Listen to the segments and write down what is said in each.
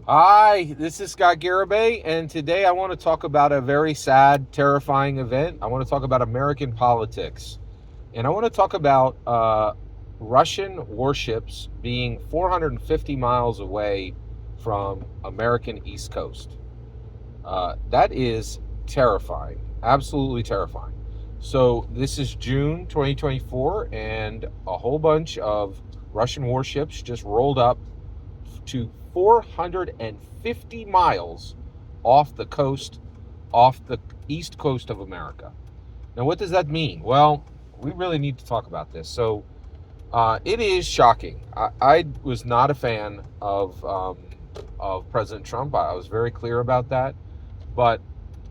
Hi, this is Scott Garibay, and today I want to talk about a very sad, terrifying event. I want to talk about American politics, and I want to talk about Russian warships being 450 miles away from American East Coast. That is terrifying, absolutely terrifying. So, this is June 2024, and a whole bunch of Russian warships just rolled up to 450 miles off the coast, off the east coast of America. Now, what does that mean? Well, we really need to talk about this. So, it is shocking. I was not a fan of President Trump. I was very clear about that. But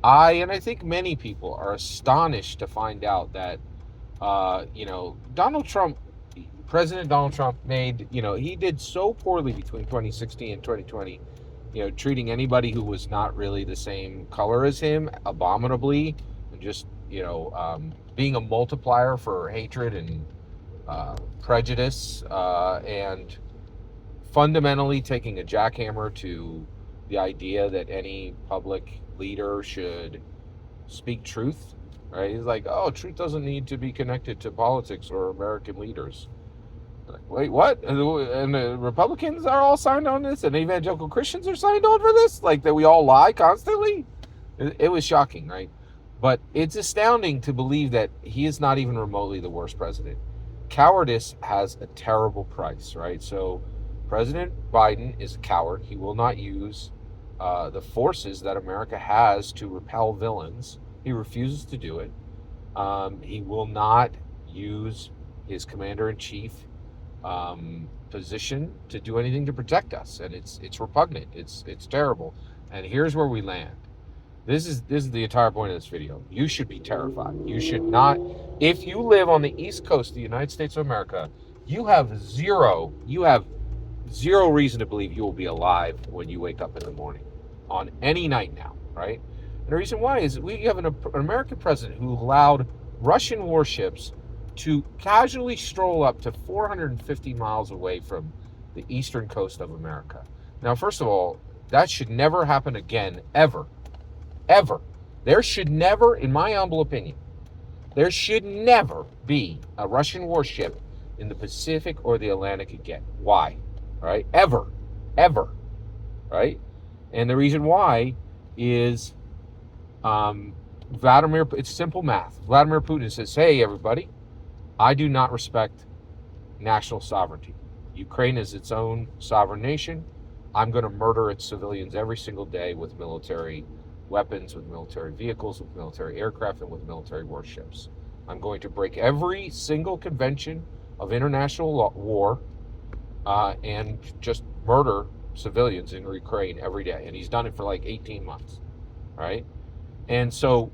and I think many people are astonished to find out that, Donald Trump, President Donald Trump made, he did so poorly between 2016 and 2020, treating anybody who was not really the same color as him abominably, and just, being a multiplier for hatred and prejudice, and fundamentally taking a jackhammer to the idea that any public leader should speak truth, right? He's like, oh, truth doesn't need to be connected to politics or American leaders. Like, wait, what? And the Republicans are all signed on this, and evangelical Christians are signed on for this? Like, that we all lie constantly? It was shocking, right? But it's astounding to believe that he is not even remotely the worst president. Cowardice has a terrible price, right? So, President Biden is a coward. He will not use the forces that America has to repel villains. He refuses to do it. He will not use his commander in chief position to do anything to protect us, and it's repugnant. It's terrible. And here's where we land. This is the entire point of this video. You should be terrified. You should not. If you live on the East Coast of the United States of America, you have zero reason to believe you will be alive when you wake up in the morning on any night now, right? And the reason why is we have an American president who allowed Russian warships to casually stroll up to 450 miles away from the eastern coast of America. Now, first of all, that should never happen again, ever. Ever. There should never, in my humble opinion, there should never be a Russian warship in the Pacific or the Atlantic again. Why? Right? Ever. Ever. Right? And the reason why is it's simple math. Vladimir Putin says, hey, everybody, I do not respect national sovereignty. Ukraine is its own sovereign nation. I'm going to murder its civilians every single day with military weapons, with military vehicles, with military aircraft, and with military warships. I'm going to break every single convention of international war and just murder civilians in Ukraine every day. And he's done it for like 18 months, right? And so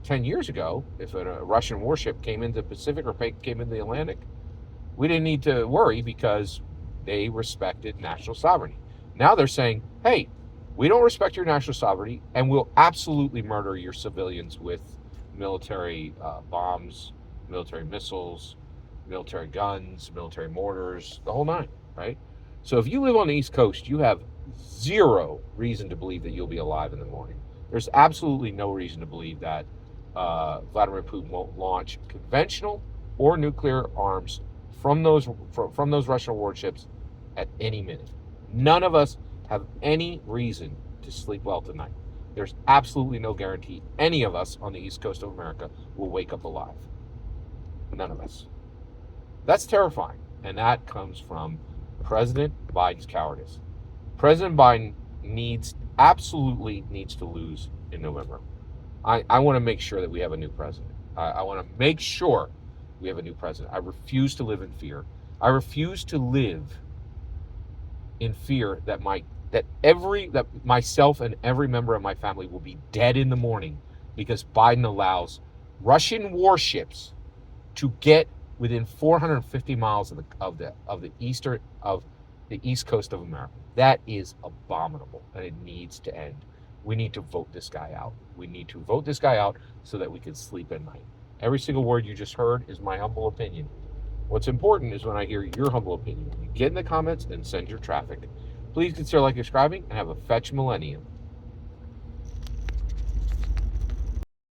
10 years ago, if a Russian warship came into the Pacific or came into the Atlantic, we didn't need to worry because they respected national sovereignty. Now they're saying, hey, we don't respect your national sovereignty, and we'll absolutely murder your civilians with military bombs, military missiles, military guns, military mortars, the whole nine, right? So if you live on the East Coast, you have zero reason to believe that you'll be alive in the morning. There's absolutely no reason to believe that Vladimir Putin won't launch conventional or nuclear arms from those Russian warships at any minute. None of us have any reason to sleep well tonight. There's absolutely no guarantee any of us on the East Coast of America will wake up alive. None of us. That's terrifying. And that comes from President Biden's cowardice. President Biden absolutely needs to lose in November. I want to make sure that we have a new president. I want to make sure we have a new president. I refuse to live in fear. I refuse to live in fear that myself and every member of my family will be dead in the morning because Biden allows Russian warships to get within 450 miles of the east coast of America. That is abominable, and it needs to end. We need to vote this guy out. We need to vote this guy out so that we can sleep at night. Every single word you just heard is my humble opinion. What's important is when I hear your humble opinion. You get in the comments and send your traffic. Please consider like subscribing and have a fetch millennium.